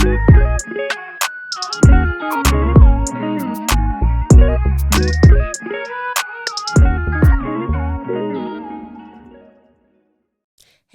Hey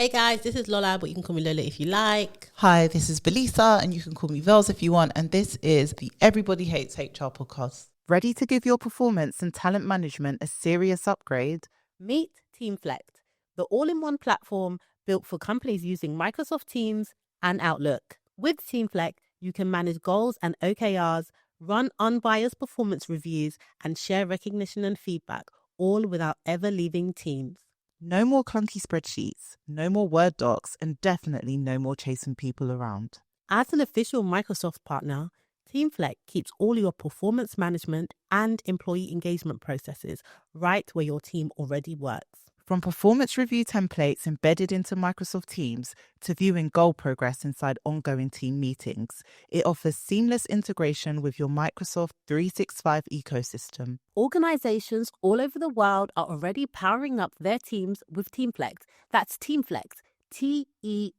guys, this is Lola, but you can call me Lola if you like. Hi, this is Velisa, and you can call me Vels if you want. And this is the Everybody Hates HR podcast. Ready to give your performance and talent management a serious upgrade? Meet TeamFlect, the all-in-one platform built for companies using Microsoft Teams and Outlook. With TeamFlect, you can manage goals and OKRs, run unbiased performance reviews, and share recognition and feedback, all without ever leaving Teams. No more clunky spreadsheets, no more Word docs, and definitely no more chasing people around. As an official Microsoft partner, TeamFlect keeps all your performance management and employee engagement processes right where your team already works. From performance review templates embedded into Microsoft Teams to viewing goal progress inside ongoing team meetings, it offers seamless integration with your Microsoft 365 ecosystem. Organizations all over the world are already powering up their teams with TeamFlect. That's TeamFlect, TeamFlect,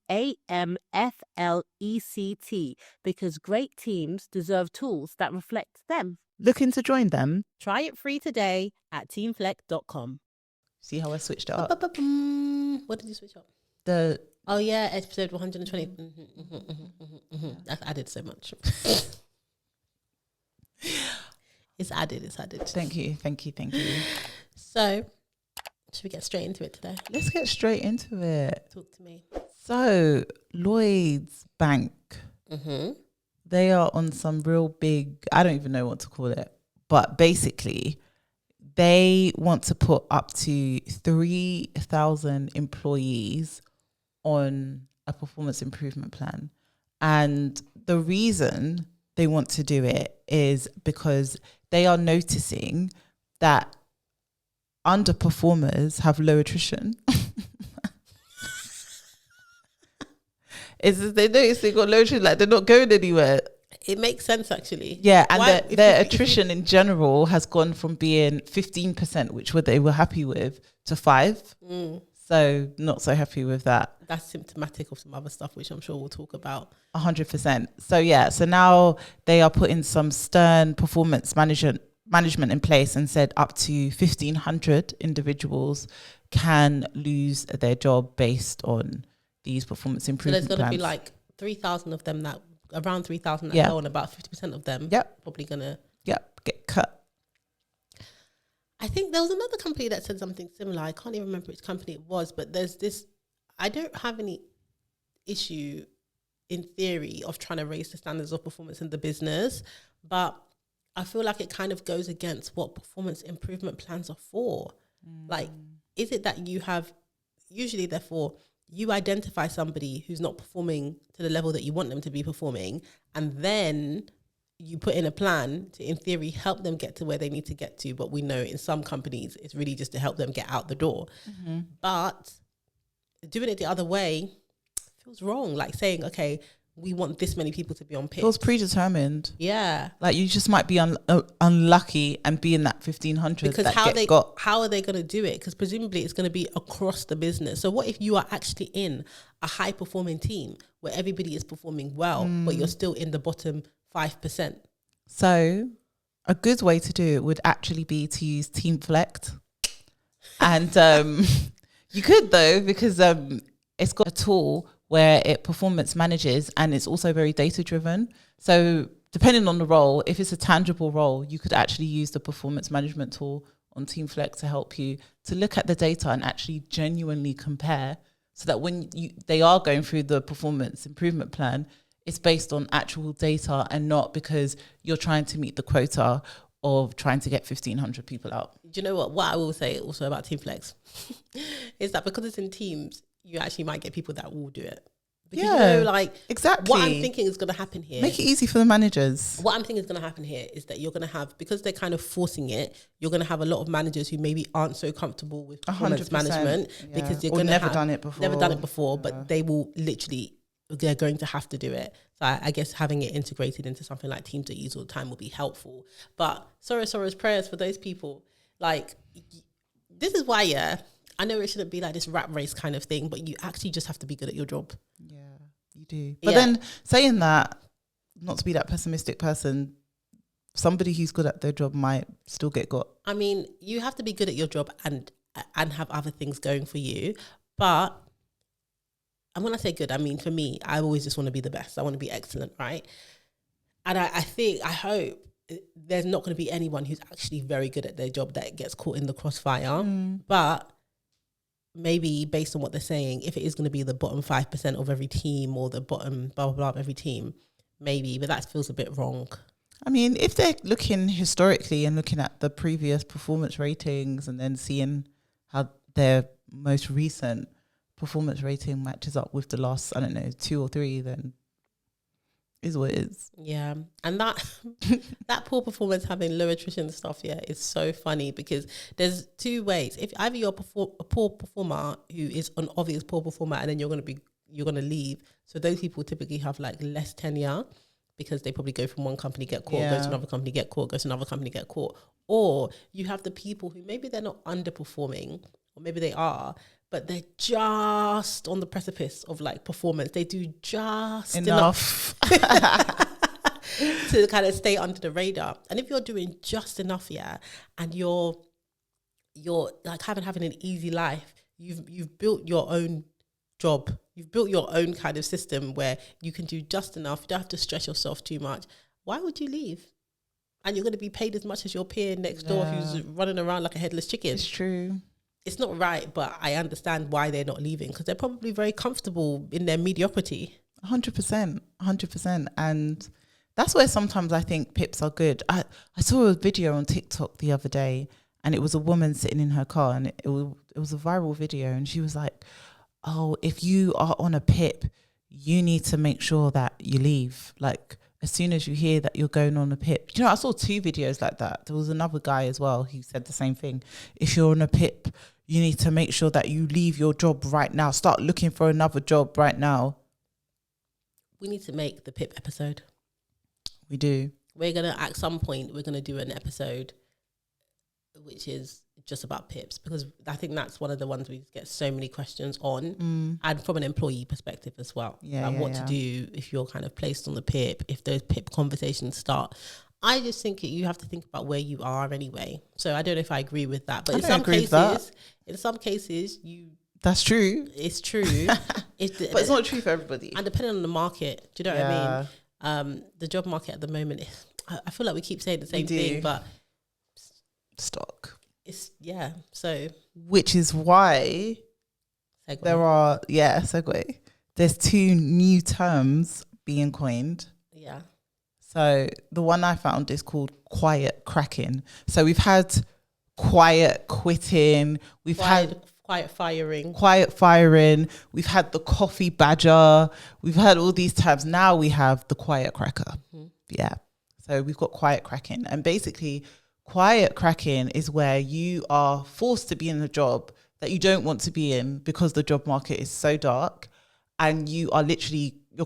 because great teams deserve tools that reflect them. Looking to join them? Try it free today at teamflect.com. See how I switched it up? What did you switch up? The Oh yeah, episode 120. I've added so much. It's added. Thank you. So, should we get straight into it today? Let's get straight into it. Talk to me. So, Lloyds Bank, they are on some real big, I don't even know what to call it, but basically, they want to put up to 3,000 employees on a performance improvement plan. And the reason they want to do it is because they are noticing that underperformers have low attrition. They notice they got low attrition, like they're not going anywhere. It makes sense, actually. Yeah, and their attrition in general has gone from being 15%, which they were happy with, to 5%. So not so happy with that. That's symptomatic of some other stuff, which I'm sure we'll talk about. 100%. So yeah, so now they are putting some stern performance management in place and said up to 1,500 individuals can lose their job based on these performance improvement So there's going to plans. be like 3,000 of them around 3,000 that go on, about 50% of them probably going to get cut. I think there was another company that said something similar. I can't even remember which company it was, but there's this, I don't have any issue in theory of trying to raise the standards of performance in the business, but I feel like it kind of goes against what performance improvement plans are for. Like, is it that you have, usually therefore, you identify somebody who's not performing to the level that you want them to be performing, and then you put in a plan to, in theory, help them get to where they need to get to. But we know in some companies, it's really just to help them get out the door. But doing it the other way feels wrong. Like saying, okay, we want this many people to be on pitch. Feels predetermined. Yeah. Like you just might be unlucky and be in that 1,500 because that how are they going to do it? Because presumably it's going to be across the business. So what if you are actually in a high performing team where everybody is performing well, but you're still in the bottom 5%? So a good way to do it would actually be to use TeamFlect. And you could though, because it's got a tool where it performance manages and it's also very data driven. So depending on the role, if it's a tangible role, you could actually use the performance management tool on TeamFlect to help you to look at the data and actually genuinely compare, so that when they are going through the performance improvement plan, it's based on actual data and not because you're trying to meet the quota of trying to get 1,500 people out. Do you know what I will say also about TeamFlex is that because it's in teams, you actually might get people that will do it. Because you know, like, exactly. What I'm thinking is going to happen here. Make it easy for the managers. What I'm thinking is going to happen here is that you're going to have, because they're kind of forcing it, you're going to have a lot of managers who maybe aren't so comfortable with performance management because they're going to never done it before. But they will literally, they're going to have to do it. So I guess having it integrated into something like Teams that you use all the time will be helpful. But sorrow's prayers for those people. Like, this is why, I know it shouldn't be like this rat race kind of thing, but you actually just have to be good at your job. Yeah, you do. But then saying that, not to be that pessimistic person, somebody who's good at their job might still get got. I mean, you have to be good at your job and have other things going for you. But and when I say good, I mean, for me, I always just want to be the best. I want to be excellent, right? And I hope there's not going to be anyone who's actually very good at their job that gets caught in the crossfire. But maybe based on what they're saying, if it is going to be the bottom 5% of every team or the bottom blah, blah, blah of every team, maybe, but that feels a bit wrong. I mean, if they're looking historically and looking at the previous performance ratings and then seeing how their most recent performance rating matches up with the last, 2 or 3, then is what it is. Yeah. And that poor performance having low attrition stuff, is so funny because there's 2 ways. If either you're a poor performer who is an obvious poor performer and then you're going to leave. So those people typically have like less tenure because they probably go from one company, get caught, go to another company, get caught, go to another company, get caught. Or you have the people who maybe they're not underperforming, or maybe they are, but they're just on the precipice of like performance. They do just enough to kind of stay under the radar. And if you're doing just enough, and you're like having an easy life, you've built your own job. You've built your own kind of system where you can do just enough. You don't have to stress yourself too much. Why would you leave? And you're going to be paid as much as your peer next door who's running around like a headless chicken. It's true. It's not right, but I understand why they're not leaving because they're probably very comfortable in their mediocrity. 100%. And that's where sometimes I think pips are good. I saw a video on TikTok the other day and it was a woman sitting in her car and it was a viral video and she was like, oh, if you are on a pip, you need to make sure that you leave. Like, as soon as you hear that you're going on a pip. I saw 2 videos like that. There was another guy as well who said the same thing. If you're on a pip, you need to make sure that you leave your job right now. Start looking for another job right now. We need to make the pip episode. We do. We're going to, at some point, we're going to do an episode which is just about pips because I think that's one of the ones we get so many questions on and from an employee perspective as well. What to do if you're kind of placed on the pip, if those pip conversations start. I just think you have to think about where you are anyway. So I don't know if I agree with that, but in some cases, that's true. It's true. But it's not true for everybody. And depending on the market, do you know what I mean? The job market at the moment, I feel like we keep saying the same thing, but stock. It's so which is why segue. There are segue. There's 2 new terms being coined. Yeah. So the one I found is called quiet cracking. So we've had quiet quitting, we've had quiet firing. We've had the coffee badger. We've had all these terms. Now we have the quiet cracker. Yeah. So we've got quiet cracking. And basically, quiet cracking is where you are forced to be in a job that you don't want to be in because the job market is so dark and you're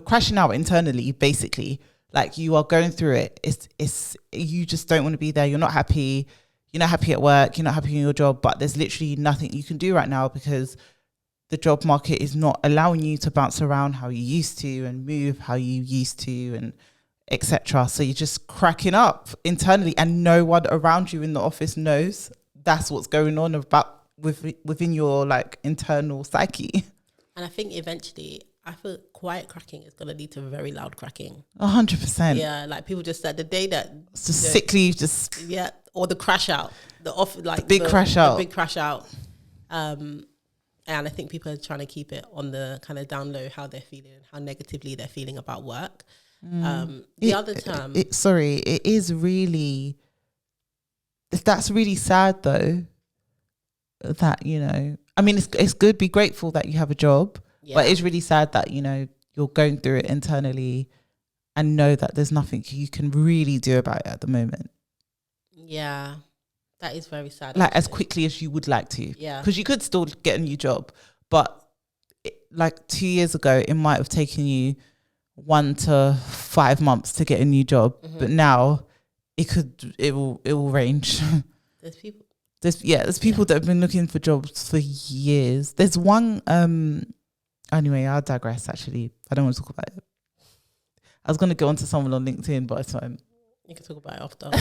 crashing out internally, basically. Like you are going through it. It's you just don't want to be there. You're not happy. You're not happy at work. You're not happy in your job, but there's literally nothing you can do right now because the job market is not allowing you to bounce around how you used to and move how you used to and etc. So you're just cracking up internally and no one around you in the office knows that's what's going on within your like internal psyche. And I think eventually I feel quiet cracking is going to lead to very loud cracking. 100%. Yeah, like people just said the day that it's just sickly, or the crash out, the big crash out. And I think people are trying to keep it on the kind of down low how they're feeling, how negatively they're feeling about work. The other term, it is really. That's really sad though. That I mean, it's good. Be grateful that you have a job. Yeah. But it's really sad that, you're going through it internally and know that there's nothing you can really do about it at the moment. Yeah, that is very sad. Like as quickly as you would like to. Yeah. Because you could still get a new job. But like 2 years ago, it might have taken you 1 to 5 months to get a new job. Mm-hmm. But now it will range. There's people. There's people that have been looking for jobs for years. There's one, anyway, I'll digress actually. I don't want to talk about it. I was going to go on to someone on LinkedIn, but it's fine. You can talk about it after. I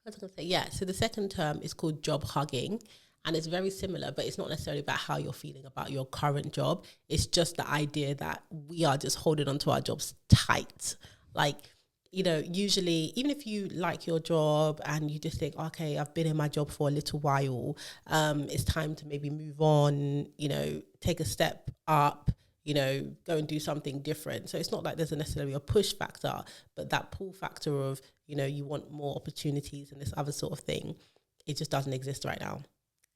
was going to say, yeah. So the second term is called job hugging. And it's very similar, but it's not necessarily about how you're feeling about your current job. It's just the idea that we are just holding on to our jobs tight. Like, you know, usually, even if you like your job and you just think, okay, I've been in my job for a little while, it's time to maybe move on, you know, take a step up, you know, go and do something different. So it's not like there's necessarily a push factor, but that pull factor of, you know, you want more opportunities and this other sort of thing, it just doesn't exist right now.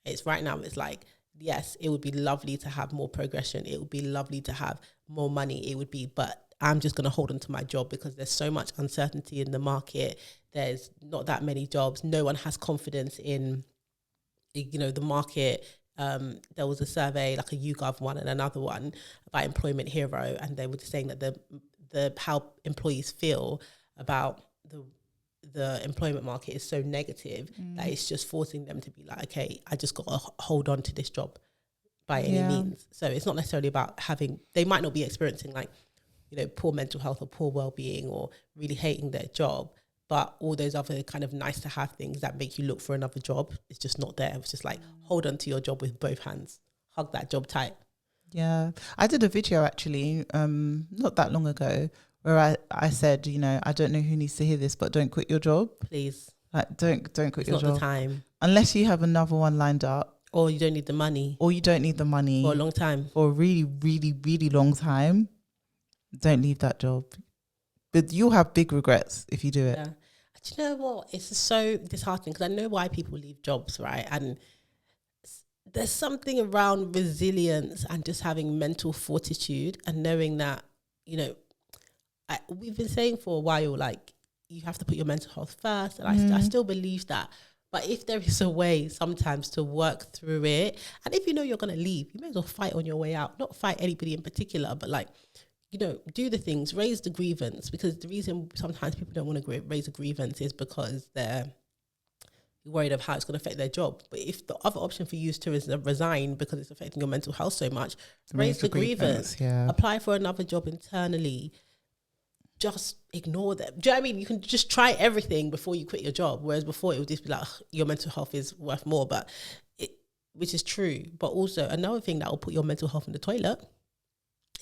It's right now, it's like, yes, it would be lovely to have more progression. It would be lovely to have more money. It would be, but I'm just going to hold on to my job because there's so much uncertainty in the market. There's not that many jobs. No one has confidence in, you know, the market. There was a survey, like a YouGov one and another one about Employment Hero, and they were just saying that the how employees feel about the employment market is so negative that it's just forcing them to be like, okay, I just got to hold on to this job by any means. So it's not necessarily about they might not be experiencing like, you know, poor mental health or poor well-being or really hating their job, but all those other kind of nice to have things that make you look for another job, it's just not there. It's just like, hold on to your job with both hands, hug that job tight. Yeah, I did a video actually not that long ago where I said, you know, I don't know who needs to hear this, but don't quit your job. Please. Like, don't quit it's your not job. the time. Unless you have another one lined up. Or you don't need the money. Or you don't need the money. For a long time. For a really, really, really long time. Don't leave that job. But you'll have big regrets if you do it. Yeah. Do you know what? It's so disheartening because I know why people leave jobs, right? And there's something around resilience and just having mental fortitude and knowing that, you know, we've been saying for a while, like, you have to put your mental health first. And I still believe that. But if there is a way sometimes to work through it, and if you know you're going to leave, you may as well fight on your way out. Not fight anybody in particular, but like, you know, do the things, raise the grievance. Because the reason sometimes people don't want to raise a grievance is because they're worried of how it's going to affect their job. But if the other option for you is to resign because it's affecting your mental health so much, raise the grievance, apply for another job internally. Just ignore them. Do you know what I mean? You can just try everything before you quit your job. Whereas before it would just be like, your mental health is worth more, which is true. But also another thing that will put your mental health in the toilet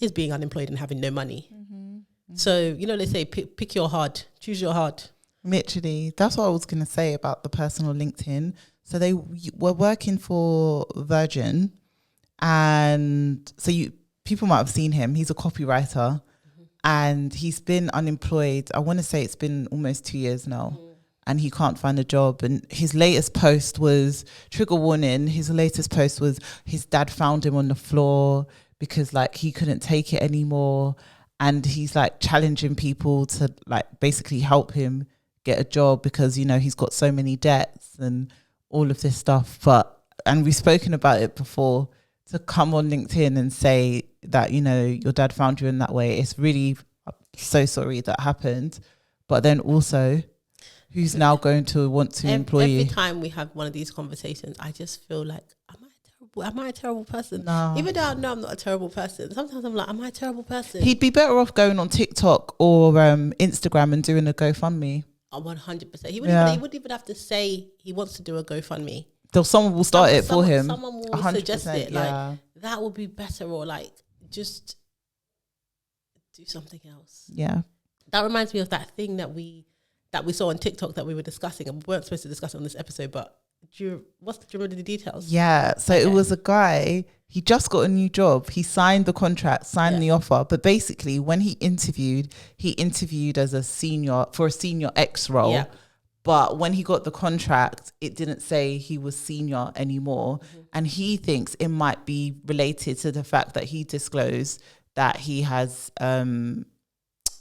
is being unemployed and having no money. So, you know, they say, pick your heart, choose your heart. Literally. That's what I was going to say about the personal LinkedIn. So they were working for Virgin, and so people might have seen him. He's a copywriter. And he's been unemployed. I want to say it's been almost 2 years now. And he can't find a job. And his latest post was, trigger warning, his latest post was his dad found him on the floor because like he couldn't take it anymore. And he's like challenging people to like basically help him get a job because, you know, he's got so many debts and all of this stuff. And we've spoken about it before, to come on LinkedIn and say that, you know, your dad found you in that way. It's really so sorry that happened. But then also, who's now going to want to employ you? Every time we have one of these conversations, I just feel like, am I a terrible person? No. Even though I know I'm not a terrible person, sometimes I'm like, am I a terrible person? He'd be better off going on TikTok or Instagram and doing a GoFundMe. 100%. He wouldn't even have to say he wants to do a GoFundMe. Someone will start it for him. Someone will suggest it. Like, that would be better, or like, just do something else. Yeah. That reminds me of that thing that we saw on TikTok that we were discussing, and we weren't supposed to discuss it on this episode, but do you remember the details? Yeah. So It was a guy, he just got a new job. He signed the contract, the offer. But basically when he interviewed as a senior X role. Yeah. But when he got the contract, it didn't say he was senior anymore. And he thinks it might be related to the fact that he disclosed that he has,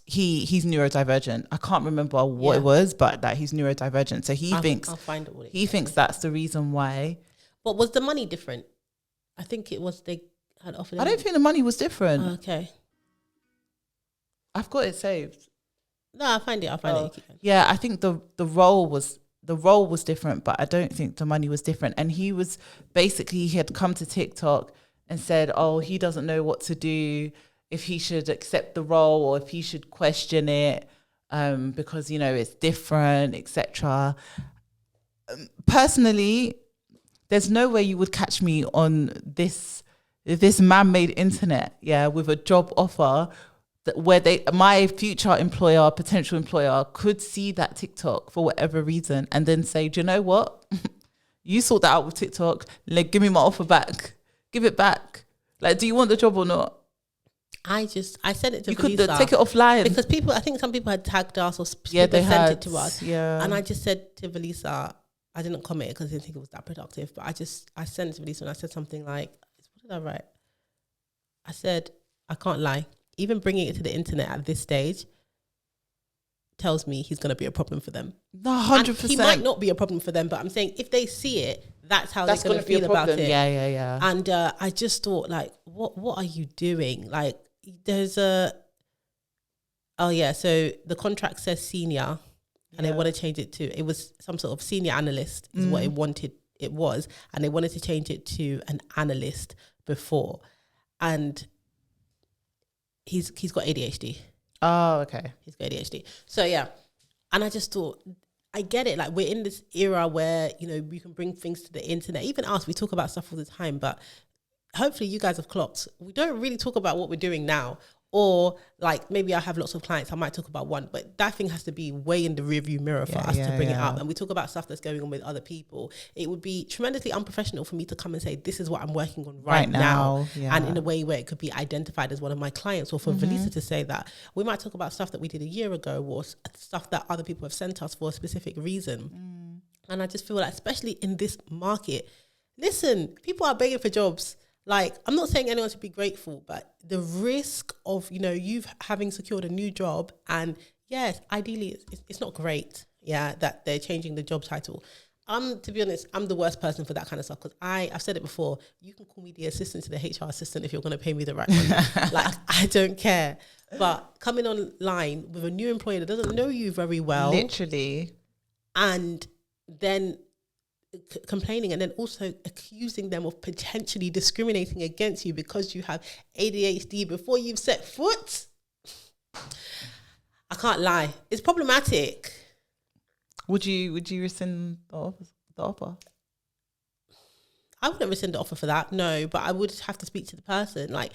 he's neurodivergent. I can't remember what it was, but that he's neurodivergent. So I'll find it. He thinks that's the reason why. But was the money different? I think it was they had offered. I don't think the money was different. Oh, okay. I've got it saved. No, I'll find it. Yeah, I think the role was different, but I don't think the money was different. And he had come to TikTok and said, oh, he doesn't know what to do. if he should accept the role or if he should question it because, you know, it's different, etc. Personally, there's no way you would catch me on this man-made internet, with a job offer where my future employer, potential employer, could see that TikTok for whatever reason and then say, do you know what? You sort that out with TikTok. Like, give me my offer back. Give it back. Like, do you want the job or not? I sent it to you Velisa. could take it offline. Because I think some people had tagged us or people sent it to us. Yeah. And I just said to Velisa, I didn't comment because I didn't think it was that productive, but I sent it to Velisa and I said something like, what did I write? I said, I can't lie. Even bringing it to the internet at this stage tells me he's going to be a problem for them. No, 100%. He might not be a problem for them, but I'm saying if they see it, that's how they're going to feel about it. Yeah. And I just thought, like, what are you doing? Like, there's so the contract says senior and they want to change it to, it was some sort of senior analyst is what it was. And they wanted to change it to an analyst before. And he's got ADHD. Oh, okay. He's got ADHD. So, yeah. And I just thought, I get it. Like, we're in this era where, you know, we can bring things to the internet. Even us, we talk about stuff all the time. But hopefully you guys have clocked. We don't really talk about what we're doing now. Or, like, maybe I have lots of clients. I might talk about one. But that thing has to be way in the rearview mirror for us to bring it up. And we talk about stuff that's going on with other people. It would be tremendously unprofessional for me to come and say, this is what I'm working on right now. Yeah. And in a way where it could be identified as one of my clients. Or for Velisa to say that. We might talk about stuff that we did a year ago or stuff that other people have sent us for a specific reason. And I just feel like, especially in this market, listen, people are begging for jobs. Like, I'm not saying anyone should be grateful, but the risk of, you know, you having secured a new job and yes, ideally it's not great, that they're changing the job title. To be honest, I'm the worst person for that kind of stuff because I've said it before, you can call me the assistant to the HR assistant if you're going to pay me the right money. Like, I don't care. But coming online with a new employer that doesn't know you very well. Literally. And then complaining and then also accusing them of potentially discriminating against you because you have ADHD before you've set foot. I can't lie. It's problematic. Would you rescind the offer? I wouldn't rescind the offer for that, no, but I would have to speak to the person. Like,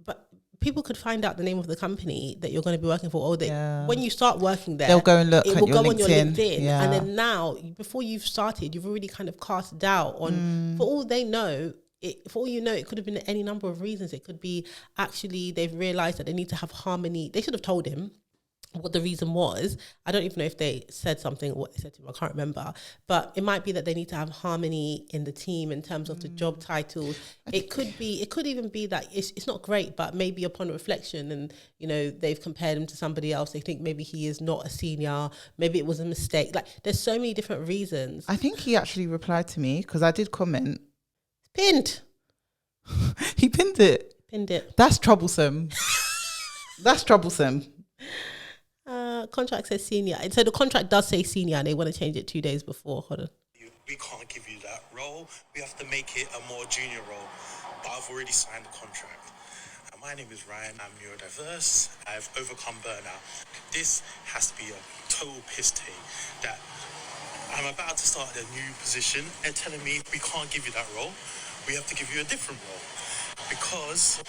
but people could find out the name of the company that you're going to be working for, or when you start working there, they'll go and look. It will go on your LinkedIn, yeah. And then now, before you've started, you've already kind of cast doubt on. For all they know, for all you know, it could have been any number of reasons. It could be actually they've realised that they need to have harmony. They should have told him what the reason was. I don't even know if they said something, what they said to him, I can't remember. But it might be that they need to have harmony in the team in terms of the job titles. It could even be that it's not great, but maybe upon reflection and, you know, they've compared him to somebody else. They think maybe he is not a senior. Maybe it was a mistake. Like, there's so many different reasons. I think he actually replied to me because I did comment. Pinned. He pinned it. That's troublesome. That's troublesome. Contract says senior. So the contract does say senior and they want to change it 2 days before. Hold on. We can't give you that role. We have to make it a more junior role. But I've already signed the contract. My name is Ryan. I'm neurodiverse. I've overcome burnout. This has to be a total piss take that I'm about to start a new position and telling me we can't give you that role. We have to give you a different role because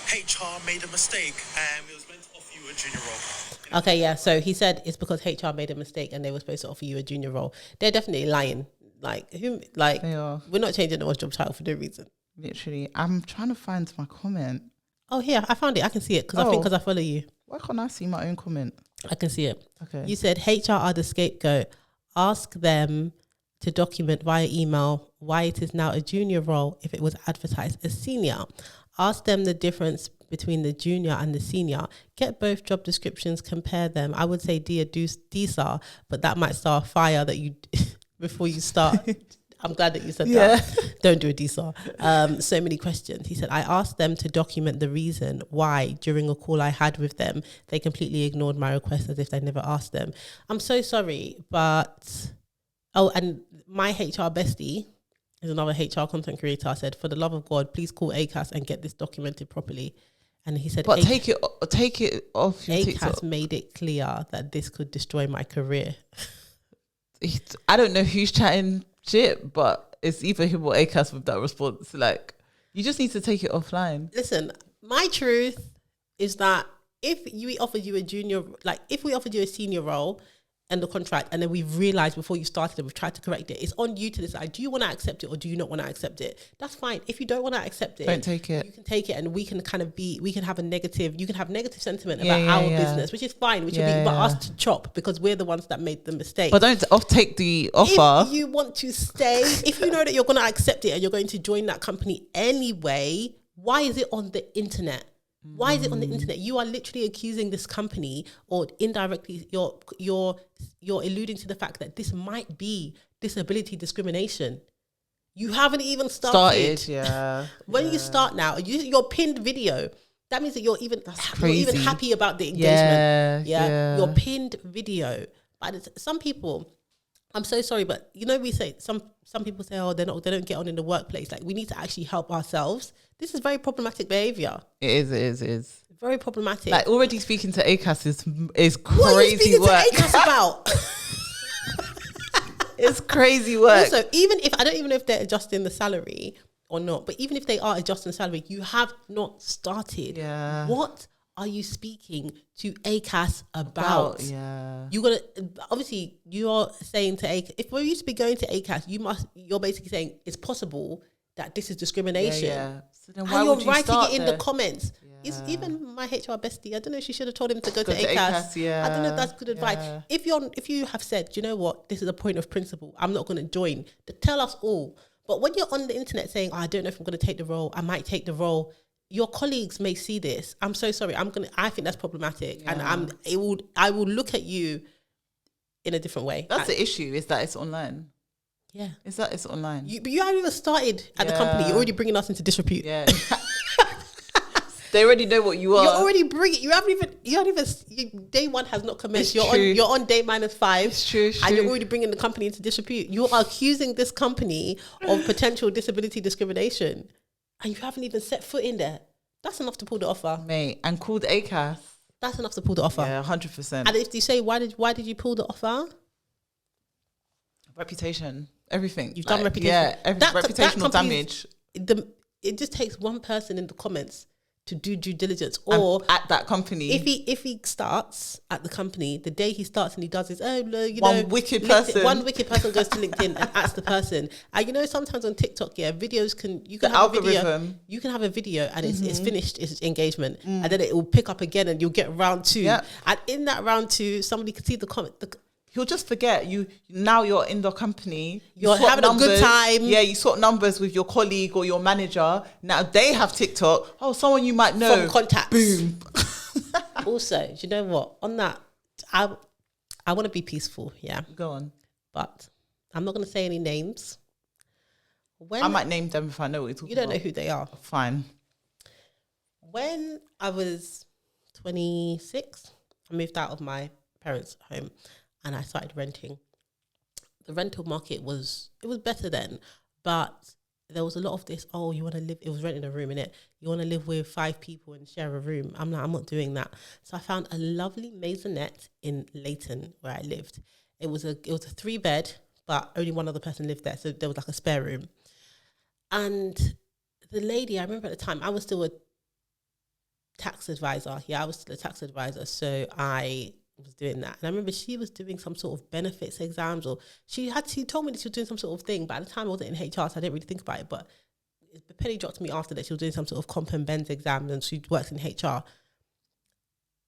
HR made a mistake and it was meant to offer you a junior role. Okay, yeah. So he said it's because HR made a mistake and they were supposed to offer you a junior role. They're definitely lying. Like, who? Like, they are. We're not changing anyone's job title for no reason. Literally, I'm trying to find my comment. Oh, here, I found it. I can see it because I think because I follow you. Why can't I see my own comment? I can see it. Okay. You said HR are the scapegoat. Ask them to document via email why it is now a junior role if it was advertised as senior. Ask them the difference between the junior and the senior. Get both job descriptions, compare them. I would say DSAR, but that might start a fire that you before you start. I'm glad that you said that. Don't do a DSAR. So many questions. He said, I asked them to document the reason why during a call I had with them, they completely ignored my request as if they never asked them. I'm so sorry, but... Oh, and my HR bestie is another HR content creator. I said, for the love of God, please call ACAS and get this documented properly. And he said, But take it off your ACAS TikTok. made it clear that this could destroy my career. I don't know who's chatting shit, but it's either him or ACAS with that response. Like, you just need to take it offline. Listen, my truth is that if we offered you a junior, like if we offered you a senior role and the contract, and then we've realized before you started and we've tried to correct it, it's on you to decide, do you want to accept it or do you not want to accept it? That's fine. If you don't want to accept it, Don't take it. You can take it, and we can kind of we can have negative sentiment about our business, which is fine, which will be about us to chop because we're the ones that made the mistake. But don't take the offer. If you want to stay, if you know that you're going to accept it and you're going to join that company anyway, why is it on the internet? Why is it on the internet? You are literally accusing this company, or indirectly you're alluding to the fact that this might be disability discrimination. You haven't even started. Yeah. When you start now, your pinned video, that means that you're even happy about the engagement. Yeah. Your pinned video. But some people, I'm so sorry, but we say some people say, oh, they don't get on in the workplace. Like, we need to actually help ourselves. This is very problematic behavior. It is. Very problematic. Like, already speaking to ACAS is crazy what are you speaking work. to ACAS about? It's crazy work. Also, even if I don't even know if they're adjusting the salary or not, but even if they are adjusting salary, you have not started. Yeah. What are you speaking to ACAS about? Yeah. Obviously you're saying to ACAS, if we used to be going to ACAS, you're basically saying it's possible that this is discrimination. Yeah. So then why and would you're you start writing it in there? the comments. Yeah. It's even my HR bestie. I don't know if she should have told him to go to to ACAS. ACAS, yeah. I don't know if that's good advice. Yeah. If you have said, you know what, this is a point of principle, I'm not going to join, tell us all. But when you're on the internet saying, I don't know if I'm going to take the role, I might take the role, your colleagues may see this. I'm so sorry. I think that's problematic, and I will look at you in a different way. That's the issue, is that it's online. Yeah, Is that it's online. but you haven't even started at the company. You're already bringing us into disrepute. Yeah. They already know what you are. You're already bringing. You haven't even. Day one has not commenced. It's true. You're on day -5. It's true. And you're already bringing the company into disrepute. You are accusing this company of potential disability discrimination, and you haven't even set foot in there. That's enough to pull the offer, mate. And called ACAS. That's enough to pull the offer. Yeah, 100%. And if you say, why did you pull the offer? Reputation, everything. You've done reputation. Yeah, reputational damage. It just takes one person in the comments to do due diligence, or at that company. If he starts at the company, the day he starts and he does his one wicked person goes to LinkedIn and asks the person. And sometimes on TikTok, videos you can have a video and it's finished its engagement, and then it will pick up again and you'll get round 2. Yep. And in that round 2, somebody can see the comment. He'll just forget you. Now you're in the company. You're having a good time. Yeah, you swap numbers with your colleague or your manager. Now they have TikTok. Oh, someone you might know. From contacts. Boom. Also, do you know what? On that, I want to be peaceful. Yeah. Go on. But I'm not going to say any names. I might name them if I know what you're talking about. You don't know who they are. Fine. When I was 26, I moved out of my parents' home. And I started renting. The rental market was better then, but there was a lot of this, oh, you want to live, it was renting a room, innit? You want to live with 5 people and share a room. I'm not doing that. So I found a lovely maisonette in Leighton where I lived. It was a 3-bed, but only one other person lived there. So there was like a spare room. And the lady, I remember at the time, I was still a tax advisor. Yeah, I was still a tax advisor. So I was doing that, and I remember she was doing some sort of benefits exams, or she told me that she was doing some sort of thing, but at the time I wasn't in HR, so I didn't really think about it. But the penny dropped to me after that she was doing some sort of comp and bends exam, and she works in HR.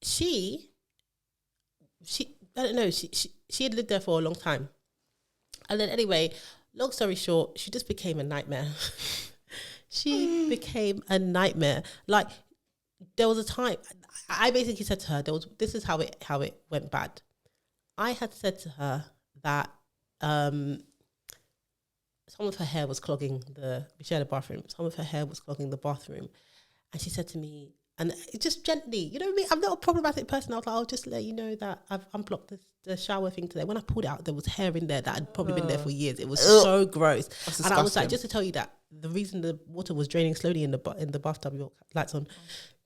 She I don't know, she had lived there for a long time, and then anyway, long story short, she just became a nightmare. She became a nightmare. Like, there was a time I basically said to her, this is how it went bad. I had said to her that some of her hair was clogging we shared a bathroom. Some of her hair was clogging the bathroom. And she said to me, and just gently, you know what I mean? I'm not a problematic person. I was like, I'll just let you know that I've unblocked the shower thing today. When I pulled it out, there was hair in there that had probably been there for years. It was so gross. And I was like, just to tell you that the reason the water was draining slowly in the bathtub, your lights on,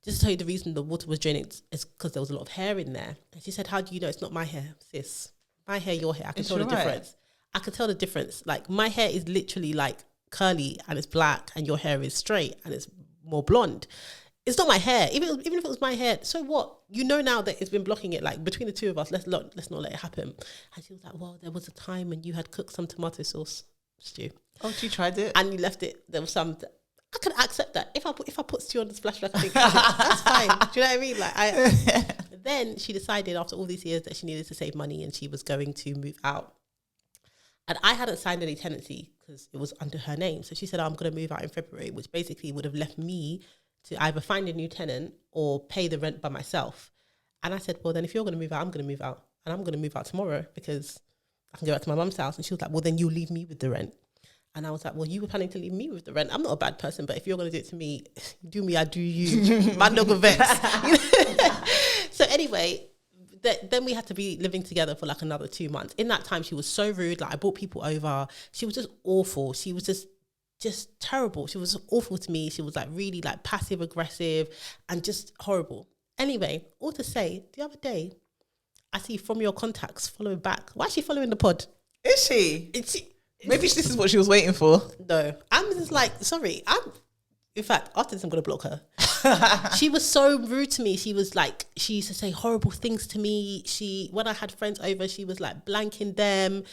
just to tell you the reason the water was draining is because there was a lot of hair in there. And she said, how do you know it's not my hair, sis? My hair, your hair. I can tell the difference. I can tell the difference. Like, my hair is literally like curly and it's black, and your hair is straight and it's more blonde. It's not my hair. Even if it was my hair, so what? You know now that it's been blocking it. Like, between the two of us, let's not let it happen. And she was like, well, there was a time when you had cooked some tomato sauce stew. Oh, she tried it? And you left it. There was some... I can accept that. If I put stew on the splash rack, I think that's fine. Do you know what I mean? Like, then she decided after all these years that she needed to save money and she was going to move out. And I hadn't signed any tenancy because it was under her name. So she said, I'm going to move out in February, which basically would have left me to either find a new tenant or pay the rent by myself. And I said, well, then if you're going to move out, I'm going to move out. And I'm going to move out tomorrow because I can go back to my mum's house. And she was like, well, then you leave me with the rent. And I was like, well, you were planning to leave me with the rent. I'm not a bad person, but if you're going to do it to me, do me, I do you. Man, no go vex. So anyway, then we had to be living together for like another 2 months. In that time, she was so rude. Like, I brought people over. She was just awful. She was just terrible. She was awful to me. She was like really like passive aggressive and just horrible. Anyway, all to say, the other day, I see from your contacts following back. Why is she following the pod? Is she? Maybe this is what she was waiting for. No, I'm just like, sorry. In fact, after this, I'm going to block her. She was so rude to me. She was like, she used to say horrible things to me. When I had friends over, she was like blanking them.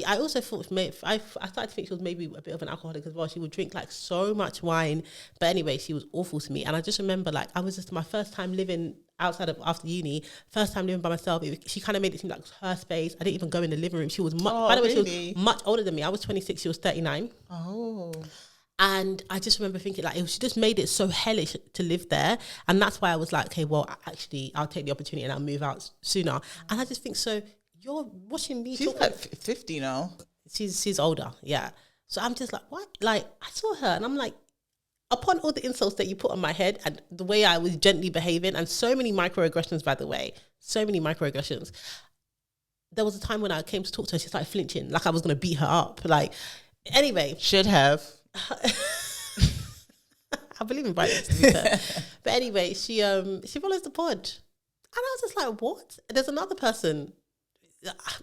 I also thought, I started to think she was maybe a bit of an alcoholic as well. She would drink like so much wine. But anyway, she was awful to me. And I just remember like, I was just my first time living outside of after uni, first time living by myself. She kind of made it seem like it was her space. I didn't even go in the living room. She was by the way, really? She was much older than me. I was 26, she was 39. Oh. And I just remember thinking like, she just made it so hellish to live there. And that's why I was like, okay, well, actually, I'll take the opportunity and I'll move out sooner. And I just think, so you're watching me. She's like 50 now. She's older, yeah. So I'm just like, what? Like, I saw her and I'm like, upon all the insults that you put on my head and the way I was gently behaving and so many microaggressions, by the way, so many microaggressions. There was a time when I came to talk to her, she started flinching, like I was going to beat her up. Like, anyway. Should have. I believe in violence, to be fair. But anyway, she follows the pod. And I was just like, what? There's another person.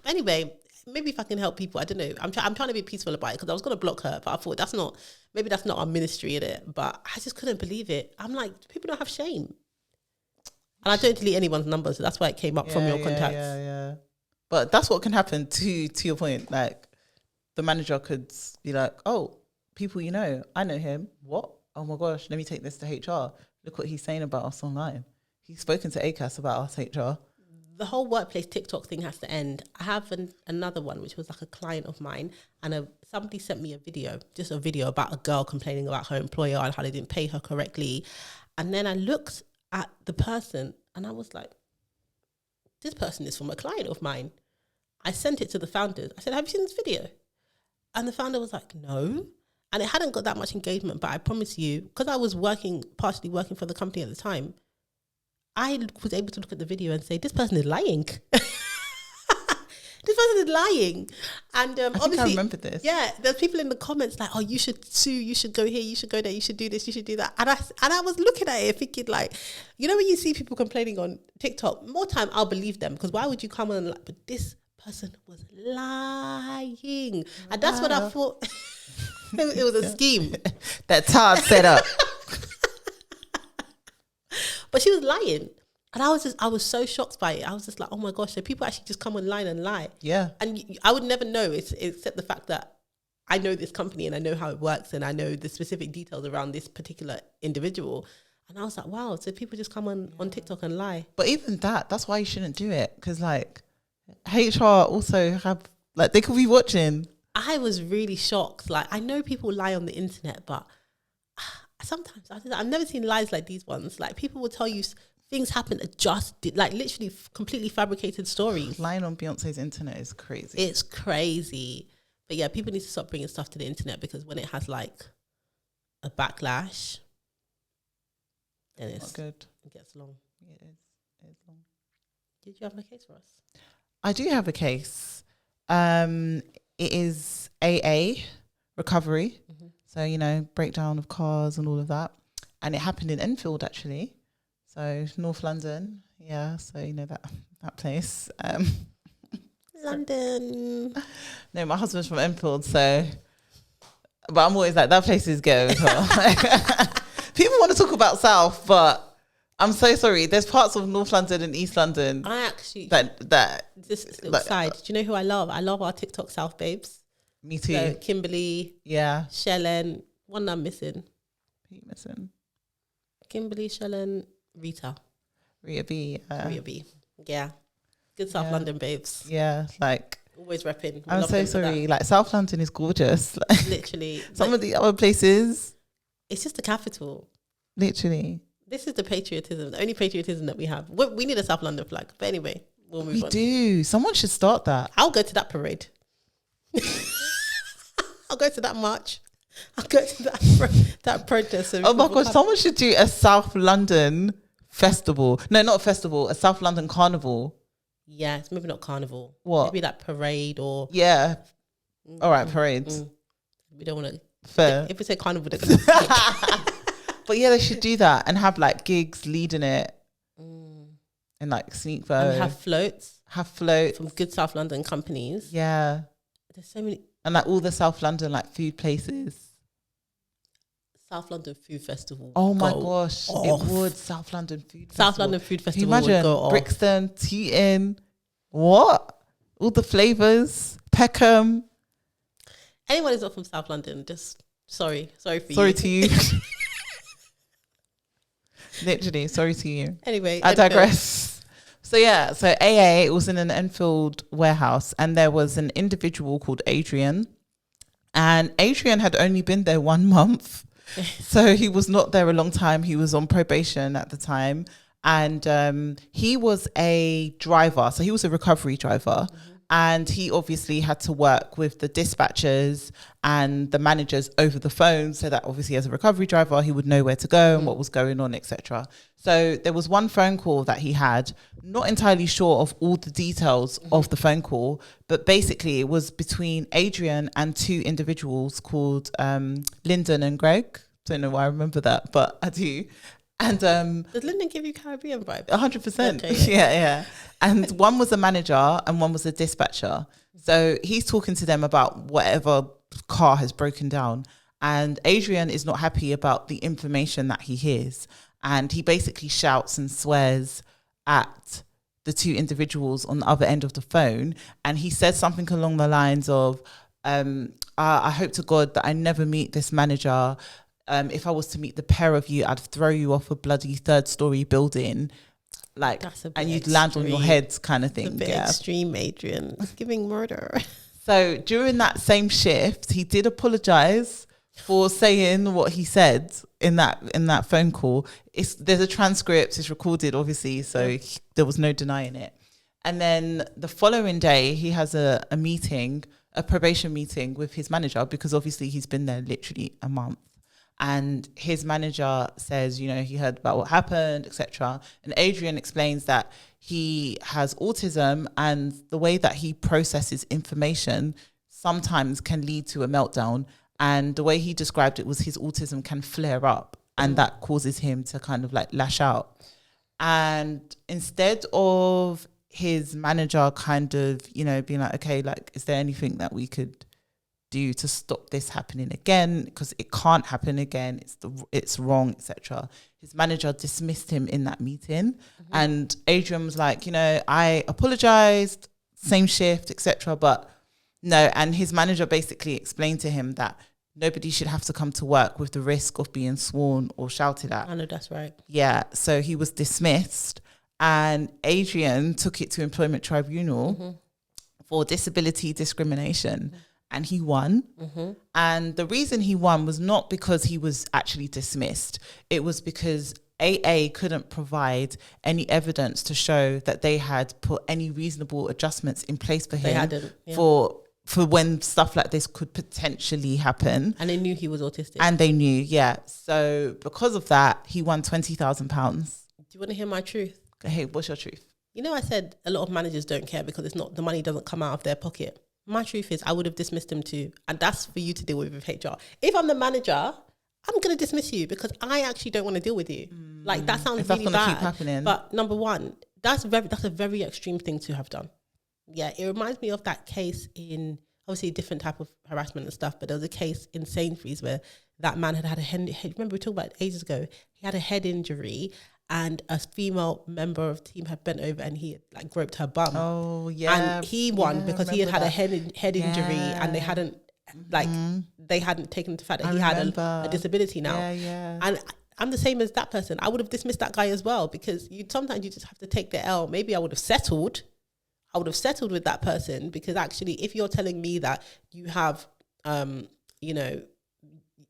Anyway, maybe if I can help people, I don't know. I'm trying to be peaceful about it because I was going to block her, but I thought that's not our ministry in it. But I just couldn't believe it. I'm like, people don't have shame. And I don't delete anyone's number, so that's why it came up from your contacts. Yeah. But that's what can happen to your point. Like, the manager could be like, oh, people I know him. What? Oh my gosh, let me take this to HR. Look what he's saying about us online. He's spoken to ACAS about us, HR. The whole workplace TikTok thing has to end. I have another one, which was like a client of mine, and somebody sent me a video about a girl complaining about her employer and how they didn't pay her correctly. And then I looked at the person and I was like, this person is from a client of mine. I sent it to the founders. I said, have you seen this video? And the founder was like, no. And it hadn't got that much engagement, but I promise you, because I was partially working for the company at the time, I was able to look at the video and say, this person is lying. This person is lying. And obviously, I remember this. Yeah, there's people in the comments like, oh, you should sue, you should go here, you should go there, you should do this, you should do that. And I was looking at it thinking like, when you see people complaining on TikTok, more time I'll believe them, because why would you come on and like, but this person was lying. And that's what I thought. It was a scheme. That Todd set up. But she was lying. And I was so shocked by it. I was just like, oh my gosh, so people actually just come online and lie. Yeah. And I would never know, except the fact that I know this company and I know how it works and I know the specific details around this particular individual. And I was like, wow, so people just come on TikTok and lie. But even that's why you shouldn't do it. Because like, HR also have, like, they could be watching. I was really shocked. Like, I know people lie on the internet, but sometimes I've never seen lies like these ones. Like, people will tell you things happen adjusted, like literally completely fabricated stories. Lying on Beyonce's internet is crazy. It's crazy. But yeah, people need to stop bringing stuff to the internet, because when it has like a backlash, then it's not good. It gets long. It is. It's long. Did you have a case for us? I do have a case. It is AA recovery. Mm-hmm. So, breakdown of cars and all of that. And it happened in Enfield, actually. So North London, yeah. So you know that place. London. No, my husband's from Enfield, so. But I'm always like, that place is ghetto as well. People want to talk about South, but I'm so sorry. There's parts of North London and East London I actually that this little like, side. Do you know who I love? I love our TikTok South babes. me too. So Kimberly, Yeah. Shellen. One I'm missing. Who you missing? Kimberly, Shellen, Rita. Rita B. Rita B. Yeah. Good South Yeah. London babes. Yeah, like Always repping. We I'm love so them for that. sorry. Like South London is gorgeous. Like, Literally. some Like, of the other places, it's just the capital. literally. This is the patriotism, the only patriotism that we have. We need a South London flag. But anyway, we'll move We on. do. Someone should start that. I'll go to that parade. I'll go to that march. I'll go to that protest. So Oh my people gosh, come. someone should do a South London festival. No, not a festival, a South London carnival. Yeah, it's maybe not carnival. What? Maybe that parade or... Yeah. All right, parades. We don't want to... Fair. If we say carnival, they're going to... But yeah, they should do that and have like gigs leading it and like sneak vote. And have floats have floats. from good South London companies. Yeah. There's so many... And like all the South London like food places. South London Food Festival. Oh my go gosh. off. It would. South London Food South Festival. London Food Can you Festival would imagine? go off. Brixton, Tooting. What? All the flavours. Peckham. Anyone who's not from South London, just... Sorry for you. Sorry to you. Literally, sorry to you. Anyway. I Enfield. digress. So yeah, so AA was in an Enfield warehouse and there was an individual called Adrian. And Adrian had only been there 1 month. So he was not there a long time. He was on probation at the time. And he was a driver. So he was a recovery driver. And he obviously had to work with the dispatchers and the managers over the phone, so that obviously as a recovery driver, he would know where to go and what was going on, etc. So there was one phone call that he had, not entirely sure of all the details of the phone call, but basically it was between Adrian and two individuals called Lyndon and Greg. Don't know why I remember that, but I do. And Does Lyndon give you Caribbean vibes? 100%. Okay, Yeah. And one was a manager and one was a dispatcher. So he's talking to them about whatever car has broken down. And Adrian is not happy about the information that he hears. And he basically shouts and swears at the two individuals on the other end of the phone. And he says something along the lines of, I hope to God that I never meet this manager. If I was to meet the pair of you, I'd throw you off a bloody 3rd-story building, like, That's a bit and you'd land on your extreme. heads, kind of It's a thing. bit Yeah. extreme, Adrian. It's giving murder. So during that same shift, he did apologize for saying what he said in that phone call. There's a transcript. It's recorded, obviously, so there was no denying it. And then the following day, he has a meeting, a probation meeting with his manager, because obviously he's been there literally a month. And his manager says, you know, he heard about what happened, etc. And Adrian explains that he has autism and the way that he processes information sometimes can lead to a meltdown. And the way he described it was his autism can flare up and that causes him to kind of like lash out. And instead of his manager kind of, you know, being like, okay, like, is there anything that we could do to stop this happening again, because it can't happen again, it's wrong, etc. His manager dismissed him in that meeting. And Adrian was like, you know, I apologized, same shift, etc. But no, and his manager basically explained to him that nobody should have to come to work with the risk of being sworn or shouted at. I know that's right. Yeah, so he was dismissed, and Adrian took it to employment tribunal for disability discrimination. And he won. And the reason he won was not because he was actually dismissed. It was because AA couldn't provide any evidence to show that they had put any reasonable adjustments in place for him. They hadn't, yeah. For when stuff like this could potentially happen. And they knew he was autistic. And they knew, yeah. So because of that, he won £20,000. Do you want to hear my truth? Hey, what's your truth? You know, I said a lot of managers don't care because it's not, the money doesn't come out of their pocket. My truth is I would have dismissed him too. And that's for you to deal with HR. If I'm the manager, I'm going to dismiss you because I actually don't want to deal with you. Like that sounds If that's really gonna bad. keep happening. But number one, that's a very extreme thing to have done. Yeah, it reminds me of that case in obviously a different type of harassment and stuff. But there was a case in Sainsbury's where that man had a head. Remember we talked about it ages ago. He had a head injury, and a female member of the team had bent over and he had like groped her bum. Oh yeah, and he won because he had a head injury, and they hadn't they hadn't taken the fact that he had a disability now. And I'm the same as that person. I would have dismissed that guy as well, because sometimes you just have to take the L. Maybe I would have settled with that person, because actually if you're telling me that you have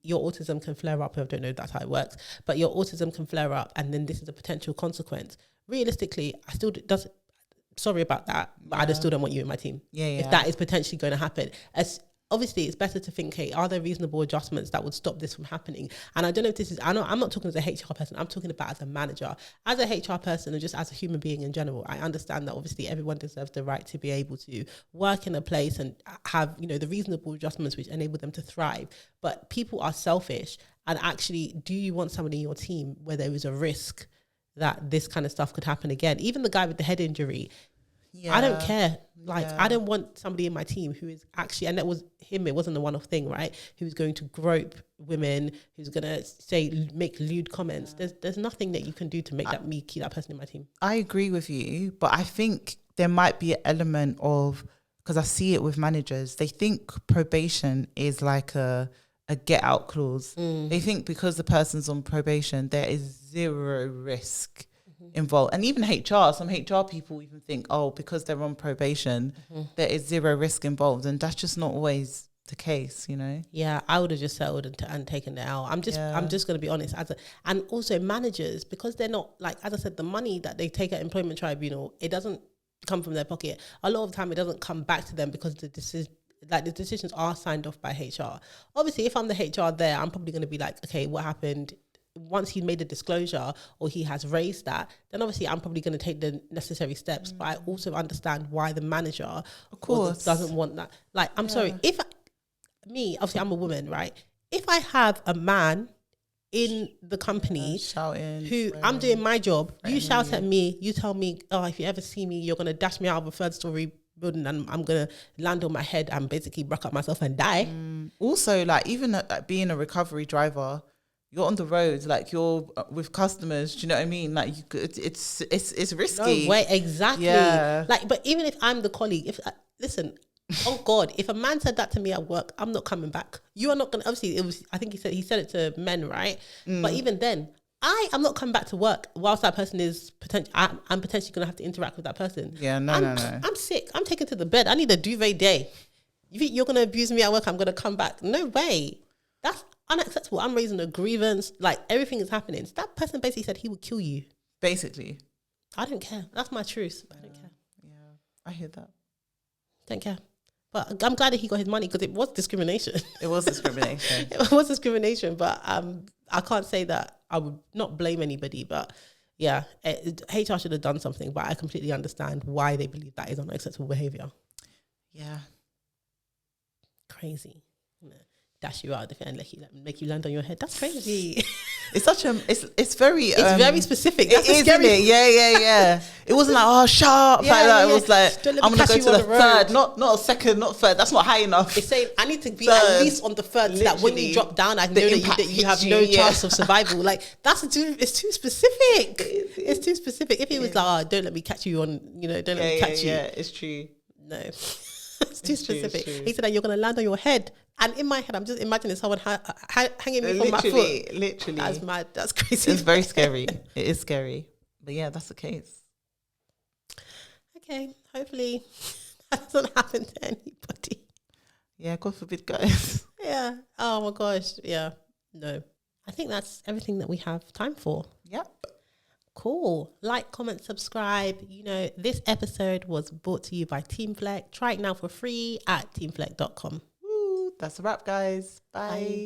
your autism can flare up, I don't know if that's how it works, but your autism can flare up and then this is a potential consequence. Realistically, I still sorry about that, but I just still don't want you in my team. If that is potentially going to happen. Obviously, it's better to think, hey, are there reasonable adjustments that would stop this from happening? And I don't know if this is, I'm not talking as a HR person, I'm talking about as a manager. As a HR person, and just as a human being in general, I understand that obviously everyone deserves the right to be able to work in a place and have, the reasonable adjustments which enable them to thrive. But people are selfish. And actually, do you want somebody in your team where there is a risk that this kind of stuff could happen again? Even the guy with the head injury, I don't care. I don't want somebody in my team who is actually, and that was him, it wasn't a one-off thing, right? Who's going to grope women, who's going to make lewd comments. There's nothing that you can do to make me keep that person in my team. I agree with you, but I think there might be an element of, because I see it with managers, they think probation is like a get out clause. They think because the person's on probation, there is zero risk involved. And even some HR people even think, because they're on probation, there is zero risk involved. And that's just not always the case, Yeah, I would have just settled and taken it out. I'm just going to be honest. And also managers, because they're not, like, as I said, the money that they take at employment tribunal, it doesn't come from their pocket. A lot of the time it doesn't come back to them because the decisions are signed off by HR. Obviously, if I'm the HR there, I'm probably going to be like, okay, what happened? Once he made a disclosure or he has raised that, then obviously I'm probably going to take the necessary steps. But I also understand why the manager, of course, doesn't want that. Like, I'm sorry, obviously I'm a woman, right? If I have a man in the company shouting, who I'm doing my job, you shout at me, you tell me, if you ever see me, you're going to dash me out of a third story building and I'm going to land on my head and basically break up myself and die. Also, like, even being a recovery driver, you're on the road, like you're with customers. Do you know what I mean? Like it's risky. No way, exactly. Yeah. Like, but even if I'm the colleague, listen, oh God, if a man said that to me at work, I'm not coming back. You are not gonna. Obviously, I think he said it to men, right? But even then, I am not coming back to work whilst that person is I'm potentially gonna have to interact with that person. Yeah, no. I'm sick. I'm taken to the bed. I need a duvet day. You think you're gonna abuse me at work? I'm gonna come back? No way. That's unacceptable. I'm raising a grievance. Like, everything is happening. So that person basically said he would kill you. Basically. I don't care. That's my truth. I don't care. Yeah, I hear that. Don't care. But I'm glad that he got his money, because it was discrimination. It was discrimination. It was discrimination. But I can't say that I would not blame anybody. But yeah, HR should have done something. But I completely understand why they believe that is unacceptable behavior. Yeah. Crazy. Dash you out of the and make you land on your head. That's crazy. It's such it's very very specific. That's it is, isn't it? Yeah. It wasn't like sharp like that. It was like, I'm gonna go to the third, not a second, not third. That's not high enough. It's saying I need to be at least on the third, so that when you drop down, I know that you have no chance of survival. Like, it's too specific. It's too specific. If he was like, don't let me catch you on, don't let me catch you. Yeah, it's true. No. It's too specific. He said that you're going to land on your head. And in my head, I'm just imagining someone hanging me from my foot. Literally. That's mad. That's crazy. It's very scary. It is scary. But yeah, that's the case. Okay. Hopefully that doesn't happen to anybody. Yeah, God forbid, guys. Yeah. Oh my gosh. Yeah. No. I think that's everything that we have time for. Yep. Cool. Like, comment, subscribe. This episode was brought to you by Team Fleck. Try it now for free at teamfleck.com. That's a wrap, guys. Bye.